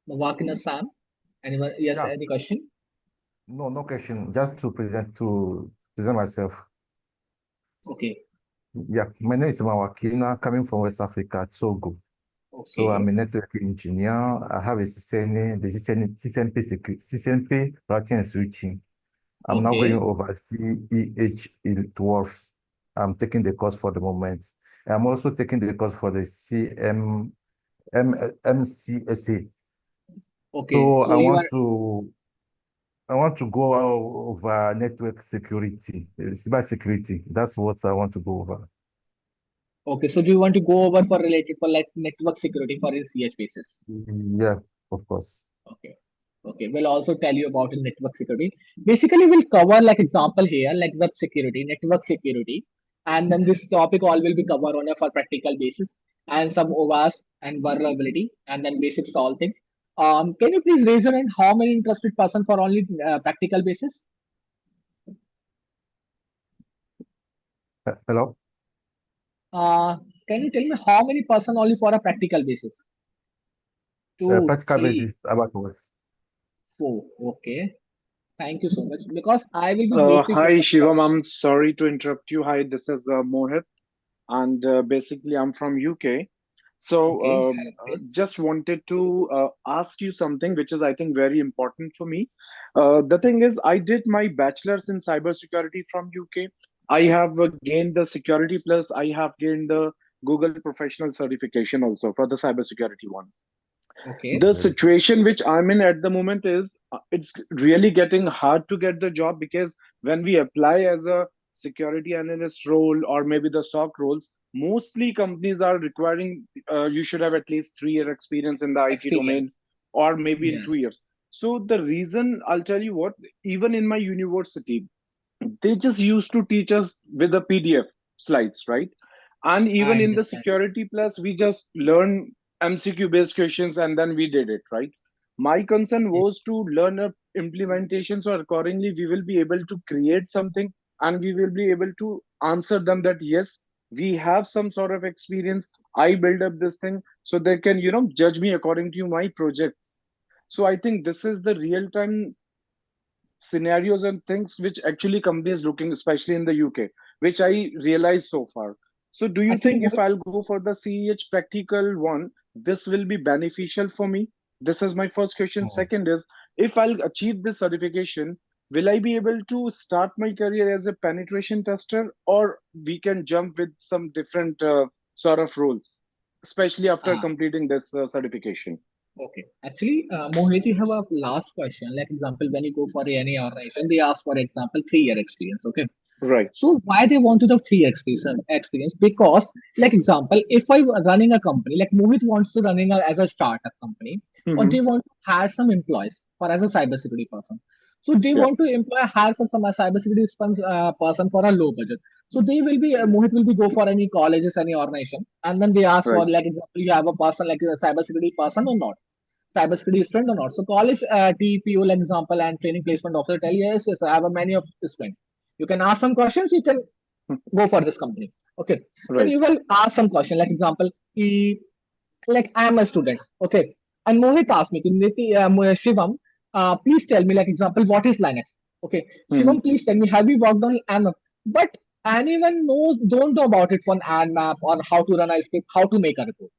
Mawakina Sam. Anyone? Yes, Yeah, any question? no question. Just to present myself. Okay, Yeah, my name is Mawakina, coming from West Africa, Togo. So I'm okay, a network engineer. I have a CCNA, the CCNP, CCNP routing and switching. I'm now going okay, over CEH 12. I'm taking the course for the moment. I'm also taking the course for the MCSA. Okay, So so you are I want to go over network security, cyber security. That's what I want to go over. okay. So do you want to go over for related for like network security for a CH basis? Yeah, of course. Okay. Okay, we'll also tell you about the network security. Basically, we'll cover like example here, like web security, network security, and then this topic all will be covered on a for practical basis and some OWASP and vulnerability, and then basics all things. Can you please raise your hand? How many interested person for only practical basis? Hello? Uh, can you tell me how many person only for a practical basis? Two, Practical three, basis about what? four. Okay, thank you so much. Because I will be mostly Hi, focusing on. Shivam. I'm sorry to interrupt you. Hi, this is Mohit, and basically, I'm from UK. So, Okay, great. just wanted to ask you something, which is, I think, very important for me. The thing is, I did my bachelor's in cybersecurity from UK. I have gained the Security Plus. I have gained the Google Professional Certification also for the cybersecurity one. Okay. The Very situation which I'm in at the moment is it's really getting hard to get the job, because when we apply as a security analyst role or maybe the SOC roles, mostly companies are requiring you should have at least 3 year experience in the IT Experience. domain, or maybe in Yes. 2 years. So the reason, I'll tell you what, even in my university, they just used to teach us with the PDF slides, right? And I even in the understand. Security Plus, we just learn MCQ based questions and then we did it, right? My concern Okay. was to learn a implementation, so accordingly we will be able to create something and we will be able to answer them that yes, we have some sort of experience. I build up this thing so they can, judge me according to my projects. So I think this is the real time scenarios and things which actually companies looking, especially in the UK, which I realized so far. So do you Actually, think if I'll go for the CEH practical one, this will be beneficial for me? This is my first question. cool. Second is, if I'll achieve this certification, will I be able to start my career as a penetration tester, or we can jump with some different sort of roles, especially after uh, completing this certification? okay. Actually, Mohit, you have a last question. Like example, when you go for any organization, they ask for example 3 year experience. Okay. Right. So why they want to the 3 year experience? Because like example, if I were running a company, like Mohit wants to running as a startup company, or Mm-hmm. they want to hire some employees for as a cybersecurity person. So they Yeah. want to employ hire for some cybersecurity person for a low budget. So they will be Mohit will be go for any colleges, any organization, and then they ask for Right. like example, you have a person like a cybersecurity person or not, cybersecurity student or not. So college TPO like example and training placement officer tell you yes, yes, I have a many of this friend. You can ask some questions, you can go for this company. Okay. Then Right. you will ask some question like example, like I am a student. Okay. And Mohit asked me, Shivam, please tell me like example, what is Linux? Okay. Mm-hmm. Shivam, please tell me, have you worked on ANMAP? But anyone knows, don't know about it for ANMAP or how to run a script, how to make a report.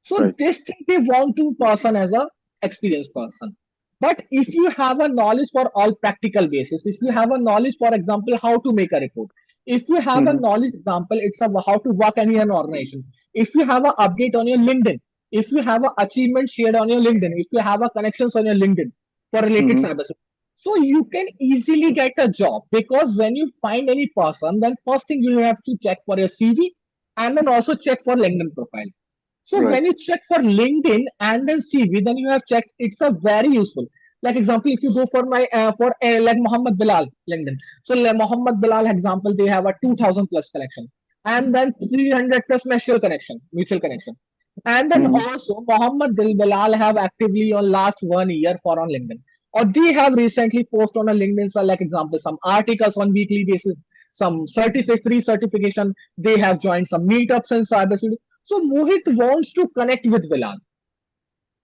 So Right. this thing they want to person as a experienced person. But if you have a knowledge for all practical basis, if you have a knowledge, for example, how to make a report, if you have a Mm-hmm. knowledge example, it's a how to work in an organization. If you have an update on your LinkedIn, if you have an achievement shared on your LinkedIn, if you have a connections on your LinkedIn for related Mm-hmm. cybersecurity, so you can easily get a job because when you find any person, then first thing you have to check for your CV and then also check for LinkedIn profile. So Right. when you check for LinkedIn and then CV, then you have checked. It's a very useful. Like example, if you go for my for like Muhammad Bilal LinkedIn. So Muhammad Bilal example, they have a 2000 plus collection, and then 300 plus mutual connection, and then Mm-hmm. also Muhammad Bilal have actively on last 1 year for on LinkedIn, or they have recently post on a LinkedIn. So like example, some articles on weekly basis, some free certification. They have joined some meetups in cybersecurity. So Mohit wants to connect with Bilal.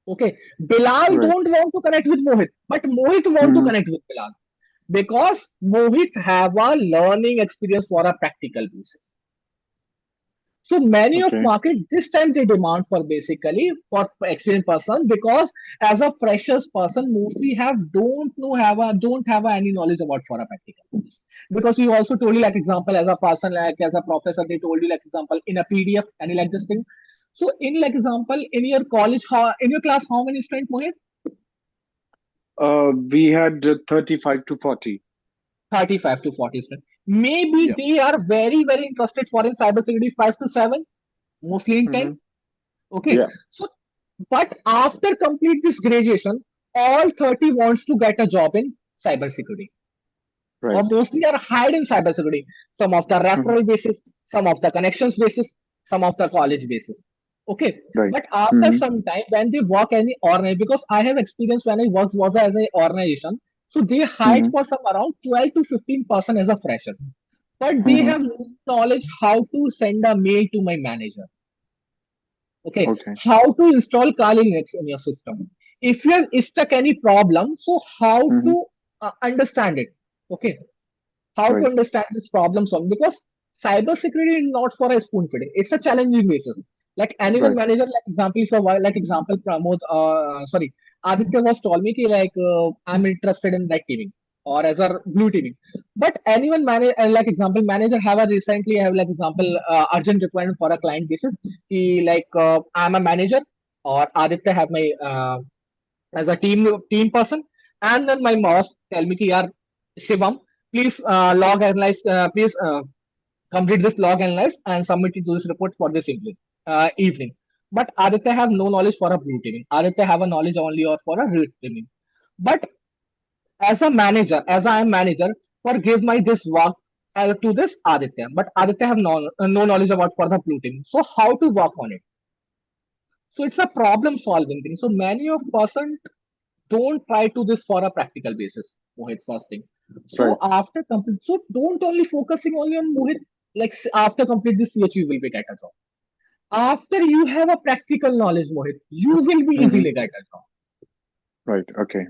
Okay. Bilal Right. don't want to connect with Mohit, but Mohit want to Mm-hmm. connect with Bilal because Mohit have a learning experience for a practical basis. So many of Okay. market this time they demand for basically for experienced person because as a freshers person mostly don't have any knowledge about for a practical because you also told you like example as a person like as a professor they told you like example in a PDF and you like this thing. So in like example in your college how in your class how many students Mohit? We had 35 to 40. 35 to 40 students. Maybe Yeah. they are very, very interested for in cybersecurity 5 to 7, mostly in 10. Mm-hmm. Okay. Yeah. So, but after complete this graduation, all 30 wants to get a job in cybersecurity, or Right. mostly are hired in cybersecurity. Some of the Mm-hmm. referral basis, some of the connections basis, some of the college basis. Okay, Right. but after Mm-hmm. some time, when they work any organization, because I have experience when I worked was as an organization, so they hired Mm-hmm. for some around 12 to 15% as a fresher, but they Mm-hmm. have no knowledge how to send a mail to my manager. Okay, Okay. how to install Kali Linux in your system. If you have stuck any problem, so how Mm-hmm. to understand it. Okay, how to Right. understand this problem solving, because cybersecurity is not for a spoon feeding, it's a challenging basis. Like anyone Right. manager, like example, if a like example Pramod, sorry, Aditya was told me ki, like I'm interested in red teaming or as a blue teaming, but anyone manage like example manager have a recently have like example urgent requirement for a client basis. He like I'm a manager, or Aditya have my as a team person, and then my boss tell me ki, yaar Shivam, please log analyze, please complete this log analyze and submit it to this report for this evening. But Aditya have no knowledge for a blue teaming. Aditya have a knowledge only or for a red teaming. But as a manager, as I am manager, for give my this work to this Aditya. But Aditya have no knowledge about for the blue team. So how to work on it? So it's a problem solving thing. So many of person don't try to this for a practical basis, Mohit, first thing. So Right. after complete, so don't only focusing only on Mohit, like after complete this CH, you will be get a job. After you have a practical knowledge, Mohit, you will be Mm-hmm. easily get a job. Right. Okay.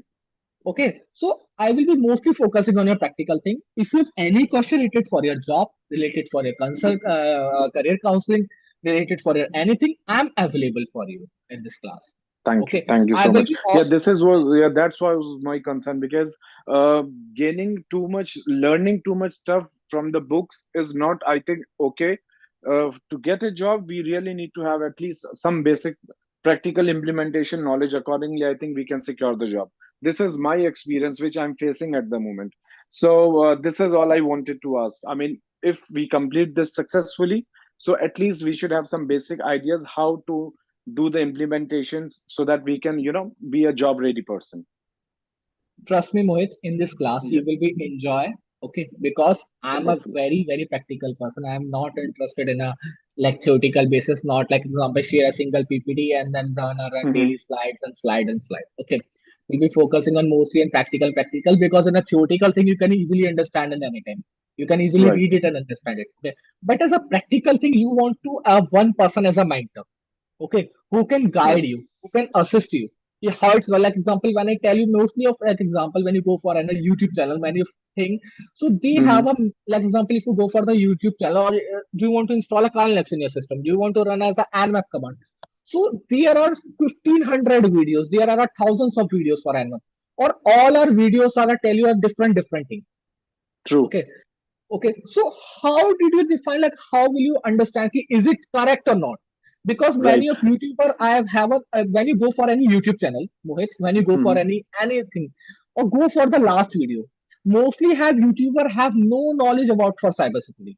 Okay, so I will be mostly focusing on your practical thing. If you have any question related for your job, related for your consult, career counseling, related for your anything, I'm available for you in this class. Thank you. Okay, Thank you I so will much. be Yeah, also. this is was yeah, that's why was my concern because uh gaining too much, learning too much stuff from the books is not, I think, okay. To get a job, we really need to have at least some basic practical implementation knowledge. Accordingly, I think we can secure the job. This is my experience, which I'm facing at the moment. So this is all I wanted to ask. I mean, if we complete this successfully, so at least we should have some basic ideas how to do the implementations so that we can, be a job ready person. Trust me, Mohit, in this class Yeah. you will be enjoy. Okay, because I'm a Perfect. very, very practical person. I'm not interested in a like theoretical basis, not like example share a single PPT and then run Hmm. daily slides and slide and slide. Okay. We'll be focusing on mostly on practical because in a theoretical thing you can easily understand in any time. You can easily Right. read it and understand it. Okay. But as a practical thing, you want to have one person as a mentor, okay, who can Right. guide you, who can assist you. It hurts well, like example, when I tell you mostly of like example, when you go for a YouTube channel, many of thing, so they Hmm. have a like example, if you go for the YouTube channel, or do you want to install a Linux in your system, do you want to run as a nmap command, so there are 1500 videos, there are thousands of videos for nmap, or all our videos are tell you a different thing. True. Okay, okay, so how did you define, like how will you understand is it correct or not? Because Right. many of YouTuber I have a when you go for any YouTube channel, Mohit, when you go for Hmm. anything, or go for the last video, mostly have YouTuber have no knowledge about for cybersecurity.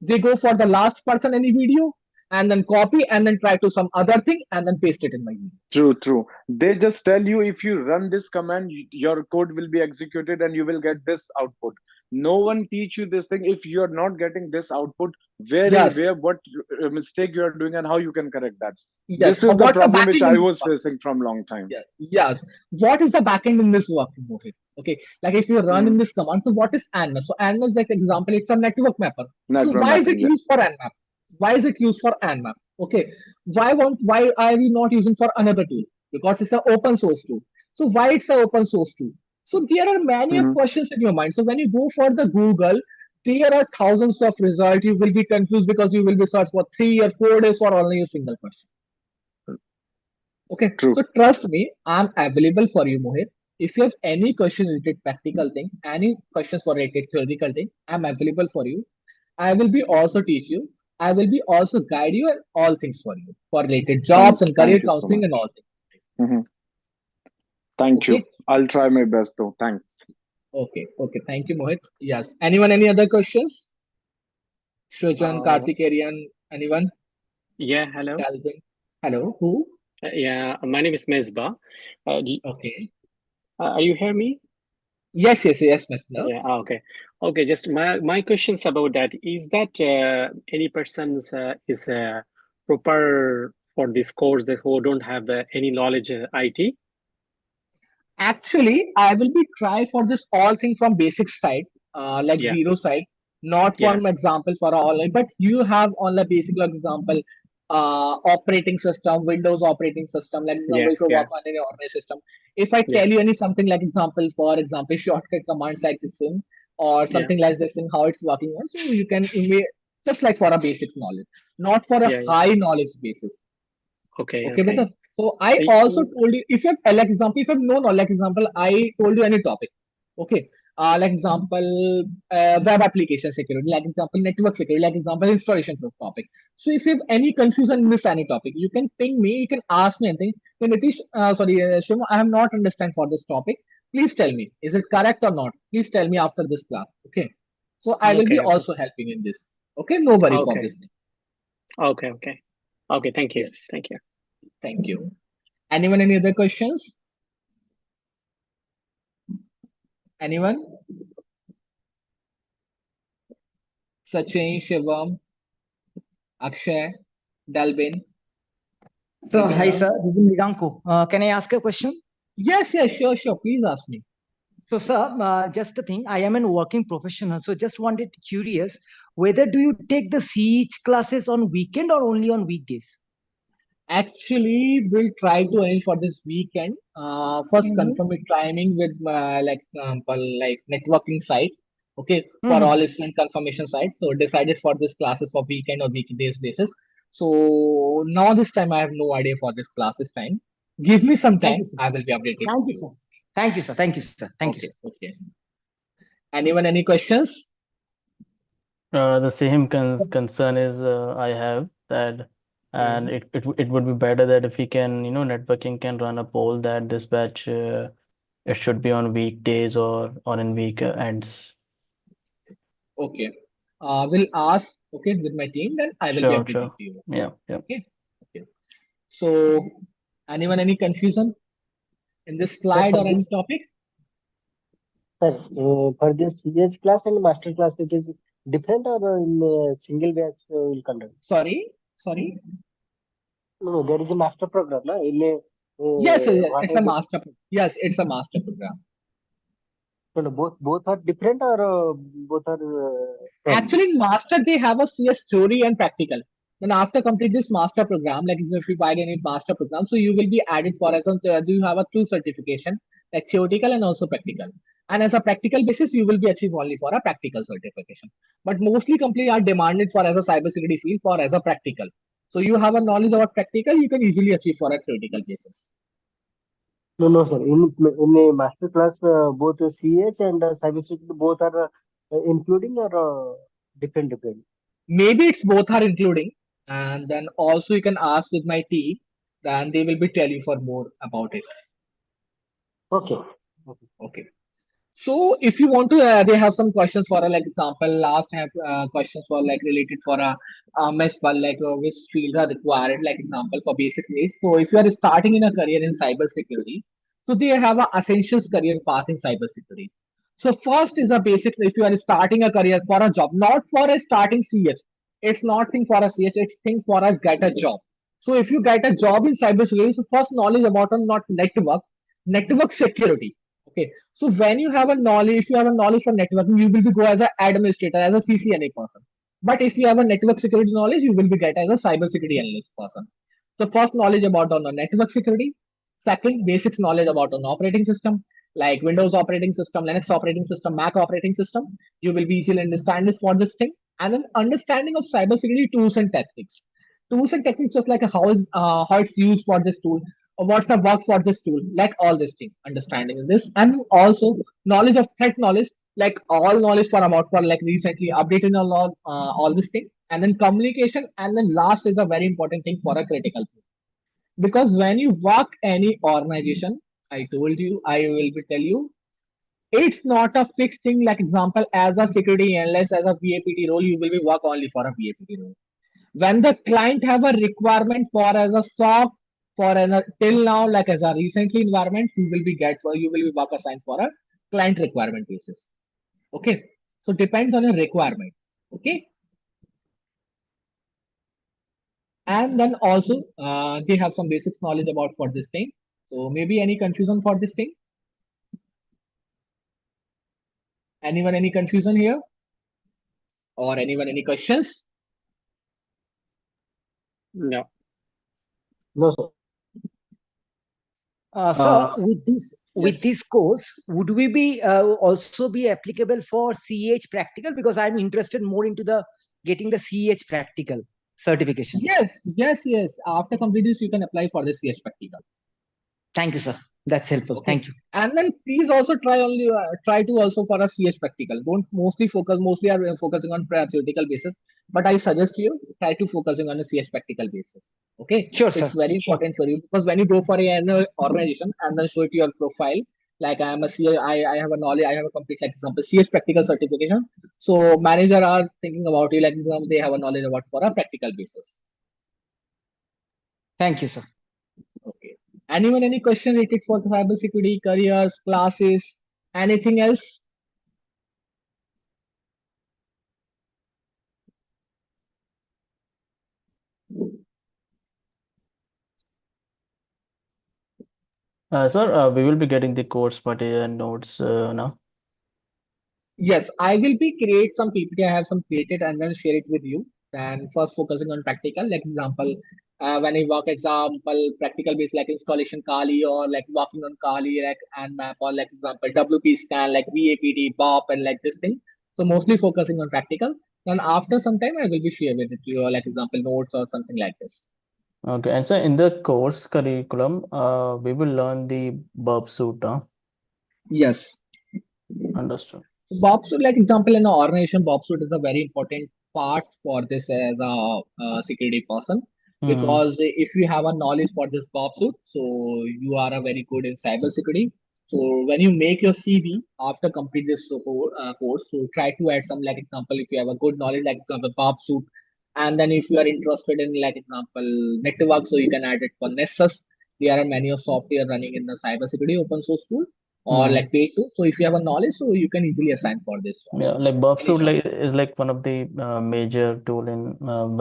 They go for the last person any video and then copy and then try to some other thing and then paste it in my video. True, true. They just tell you if you run this command, your code will be executed and you will get this output. No one teach you this thing. If you are not getting this output, Yes, what mistake you are doing and how you can correct that. yes. This is the What's the problem which backend I in this was one? facing from long time. Yeah, yes. What is the backend in this working Mohit? Okay, like if you run Hmm. in this command, so what is ANMAP? So ANMAP is like example, it's a network mapper. So Network why is it mapping. Yeah. used for ANMAP? Why is it used for ANMAP? Okay, why are we not using for another tool? Because it's an open source tool. So why it's an open source tool? So there are many of Hmm. questions in your mind. So when you go for the Google, there are thousands of results. You will be confused because you will be searched for 3 or 4 days for only a single question. Okay, True. so trust me, I'm available for you, Mohit. If you have any question related practical thing, any questions for related theoretical thing, I'm available for you. I will be also teach you. I will be also guide you and all things for you for related jobs and career Thank you so counseling and much. all things. Hmm. Thank Okay. you. I'll try my best though. Thanks. Okay. Okay. Thank you, Mohit. Yes. Anyone? Any other questions? Shujan, Uh, Karthik, Aryan, anyone? yeah, hello. Calvin? Hello. Who? Yeah, my name is Mesbah. Okay. Are you hear me? Yes. Yes. Yes, Mr. Yeah, okay. Okay, just my questions about that. Is that any person's is proper for this course that who don't have any knowledge IT? Actually, I will be try for this all thing from basic side, like Yeah, zero side, not for yeah, an example for online, but you have on the basic like example, operating system, Windows operating system, like example, yeah, if you yeah, work on any operating system. If I yeah, tell you any something like example, for example, shortcut commands like this thing, or yeah, something like this thing, how it's working on, so you can just like for a basic knowledge, not for a yeah, yeah. high knowledge basis. Okay, Okay, okay. brother. So I also told you if you have like example, if you have no knowledge, like example, I told you any topic. Okay. Like example, web application security, like example, network security, like example, installation of topic. So if you have any confusion, miss any topic, you can ping me, you can ask me anything. Then Nitish, sorry, Shivam, I have not understand for this topic. Please tell me, is it correct or not? Please tell me after this class. Okay. So I will be Okay, okay, also helping in this. Okay, no worry for okay, this thing. okay, okay, okay. Thank you, Yes. thank you. Thank you. Anyone, any other questions? Anyone? Sachin, Shivam, Akshay, Dalvin, So, hi, Pradyumna? sir. This is Miganko. Can I ask a question? Yes, yes, sure, sure. Please ask me. So, sir, just a thing. I am a working professional. So, just wanted curious whether do you take the CEH classes on weekend or only on weekdays? Actually, we'll try to arrange for this weekend. First, Mm-hmm. confirm it timing with like example, like networking site. Okay, for Mm-hmm. all student confirmation site. So decided for this classes for weekend or weekdays basis. So now this time I have no idea for this classes time. Give me some Thank you, time. sir. I will be updated Thank with you, you. sir. Thank you, sir. Thank you, sir. Thank you, sir. Okay, okay. Anyone, any questions? The same concern is I have that, and Mhm. it would be better that if we can, networking can run a poll that this batch it should be on weekdays or on in week ends. Okay. Will ask, okay, with my team, then I will be Sure, updating sure. to you. Yeah, yeah. Okay. Okay. So, anyone, any confusion in this Sir, slide for or any this, topic? sir, for this CH class and master class, it is different or in single batch will conduct? Sorry, sorry. No, no, there is a master program, na? In Yes, yes, yes. what It's I a do, master. Yes, it's a master program. no, no, both are different or both are same. Actually, in master they have a CS theory and practical. Then after complete this master program, like if you buy any master program, so you will be added for example, do you have a two certification, like theoretical and also practical. And as a practical basis, you will be achieved only for a practical certification. But mostly companies are demanded for as a cybersecurity field for as a practical. So you have a knowledge about practical, you can easily achieve for a theoretical basis. No, no, sir. In a master class, both CH and cybersecurity both are including or different different. Maybe it's both are including, and then also you can ask with my team, then they will be tell you for more about it. Okay. Okay. Okay. So if you want to, they have some questions for like example. Last have questions for like related for a mess but like which fields are required. Like example for basic needs. So if you are starting in a career in cybersecurity, so they have a essentials career path in cybersecurity. So first is a basic. If you are starting a career for a job, not for a starting CS, it's not thing for a CS. It's thing for a get a job. So if you get a job in cybersecurity, so first knowledge about a not network security. Okay, so when you have a knowledge, if you have a knowledge for networking, you will be go as an administrator, as a CCNA person. But if you have a network security knowledge, you will be get as a cyber security analyst person. So first knowledge about on the network security. Second, basics knowledge about an operating system like Windows operating system, Linux operating system, Mac operating system. You will be easily understand this for this thing. And then understanding of cybersecurity tools and techniques. Tools and techniques just like how it's used for this tool, or what's the work for this tool, like all this thing, understanding this, and also knowledge of threat knowledge, like all knowledge for about for like recently updating a lot, all this thing, and then communication, and then last is a very important thing for a critical tool. Because when you work any organization, I told you, I will be tell you. It's not a fixed thing. Like example, as a security analyst, as a VAPT role, you will be work only for a VAPT role. When the client have a requirement for as a SOC for an till now, like as a recently environment, you will be work assigned for a client requirement basis. Okay, so depends on your requirement. Okay, and then also they have some basics knowledge about for this thing. So maybe any confusion for this thing? Anyone any confusion here? Or anyone any questions? No. No, sir. Sir, Yes. with this course, would we be also be applicable for CEH practical? Because I'm interested more into the getting the CEH practical certification. Yes. After completing this, you can apply for the CH practical. Thank you, sir. That's helpful. Okay. Thank you. And then please also try to also for a CH practical. Don't mostly are focusing on theoretical basis, but I suggest you try to focusing on a CH practical basis. Okay, Sure, so sir. it's very Sure. important for you because when you go for an organization and then show it your profile, like I am a CH, I have a knowledge, I have a complete like example CH practical certification. So manager are thinking about you like they have a knowledge about for a practical basis. Thank you, sir. Okay. Anyone any question related for cybersecurity, careers, classes, anything else? Sir, we will be getting the course material and notes now. Yes, I will be create some PPT. I have some created and then share it with you. And first focusing on practical, like example, when I work example, practical based like installation Kali or like working on Kali like and map or like example WP scan like VAPT, BOP and like this thing. So mostly focusing on practical. Then after some time I will be sharing with you like example notes or something like this. Okay, and so in the course curriculum, we will learn the burp suit, huh? Yes. Understood. Bob suit, like example, in an organization, Bob suit is a very important part for this as a security person Hmm. because if you have a knowledge for this Bob suit, so you are a very good in cyber security. So when you make your CV after complete this course, so try to add some like example if you have a good knowledge like example Bob suit, and then if you are interested in like example network, so you can add it for Nessus. There are many of software running in the cyber security open source tool or Hmm. like paid to. So if you have a knowledge, so you can easily assign for this one. Yeah, like burp Any suit shop. like is like one of the major tool in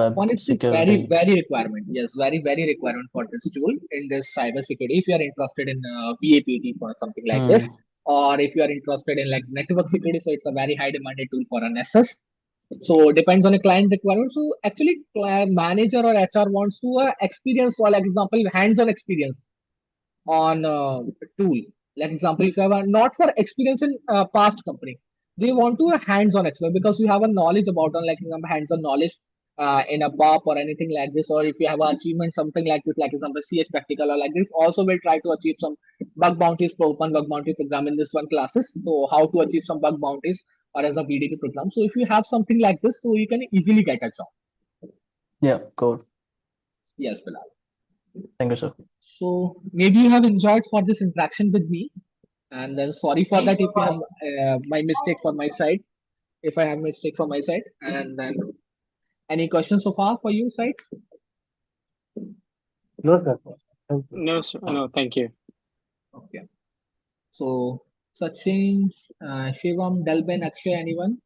web One is the security. very requirement. Yes, very requirement for this tool in this cyber security. If you are interested in VAPT for something like this, Hmm. or if you are interested in like network security, so it's a very high demanded tool for an SS. So depends on a client requirement. So actually, manager or HR wants to experience for like example hands-on experience on tool. Like example, if you have a not for experience in past company, they want to a hands-on experience because you have a knowledge about on like hands-on knowledge in a BOP or anything like this, or if you have an achievement something like this, like example CH practical or like this, also will try to achieve some bug bounties for open bug bounty program in this one classes. So how to achieve some bug bounties or as a BDT program. So if you have something like this, so you can easily get a job. Yeah, cool. Yes, Bilal. Thank you, sir. So maybe you have enjoyed for this interaction with me. And then sorry for that if you have my mistake for my side, if I have mistake for my side. And then any questions so far for you side? No, sir. Thank you. No, sir. No, thank you. Okay. So Sachin, Shivam, Dalben, Akshay, anyone?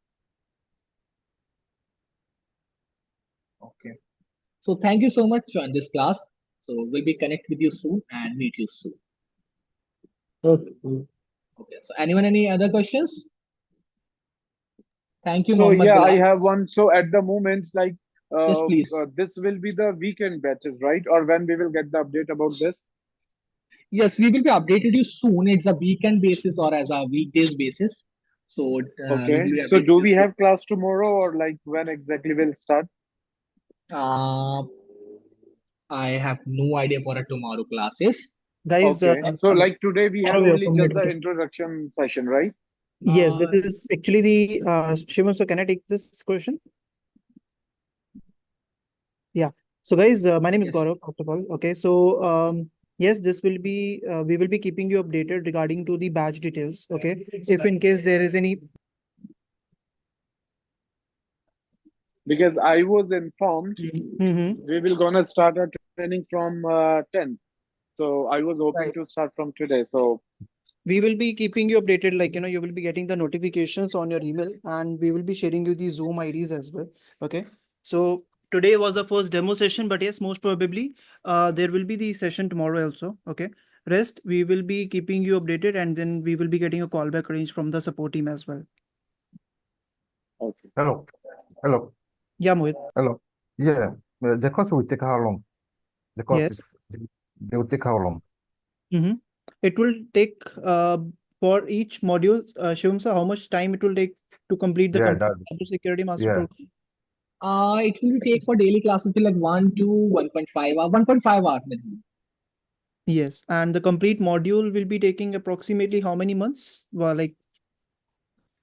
Okay. So thank you so much join this class. So we'll be connect with you soon and meet you soon. Okay. Okay. So anyone any other questions? Thank you, So Mohammed yeah, I Bilal. have one. So at the moment, like Yes, please. this will be the weekend batches, right? Or when we will get the update about this? Yes, we will be updated you soon. It's a weekend basis or as a weekdays basis. So we Okay. will be So updated do you we soon. have class tomorrow or like when exactly will start? Uh, I have no idea for a tomorrow classes. Guys, Okay. So like today we have Gaurav here only from just the Networking. introduction session, right? Yes, this Uh, is actually the Shivam. So can I take this question? Yeah. So guys, my name is yes. Gaurav, first of all. Okay. So Yes, this will be, we will be keeping you updated regarding to the badge details. Okay. If in case there is any. Because I was informed Mhm. we will gonna start our training from 10th. So I was hoping Right. to start from today. So We will be keeping you updated, like, you will be getting the notifications on your email, and we will be sharing you the Zoom IDs as well. Okay. So today was the first demo session, but yes, most probably, there will be the session tomorrow also. Okay. Rest, we will be keeping you updated, and then we will be getting a callback arranged from the support team as well. okay. Hello. Hello. Yeah, Mohit. Hello. Yeah. The course will take how long? The course Yes. is they will take how long? Mm-hmm. It will take for each module, Shivam sir, how much time it will take to complete the Yeah, complete that cybersecurity master yeah. program? It will take for daily classes be like 1 to 1.5 hour, 1.5 hours minimum. Yes, and the complete module will be taking approximately how many months? Well, like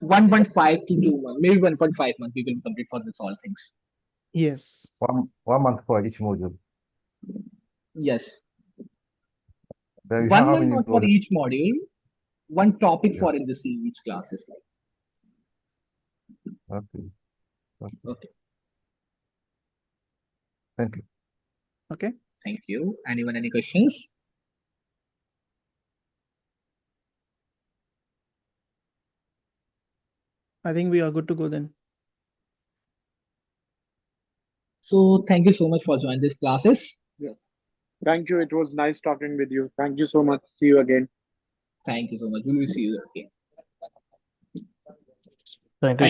1.5 to 2 months, maybe 1.5 months we will complete for this all things. yes. One month for each module. Yes. Then you have One how month many not for modules? each module, one topic Yeah. for in the CEH classes. Okay. Okay. Okay. Thank you. Okay. Thank you. Anyone any questions? I think we are good to go then. So thank you so much for joining these classes. Yeah. Thank you. It was nice talking with you. Thank you so much. See you again. Thank you so much. We will see you again. Thank you, Thank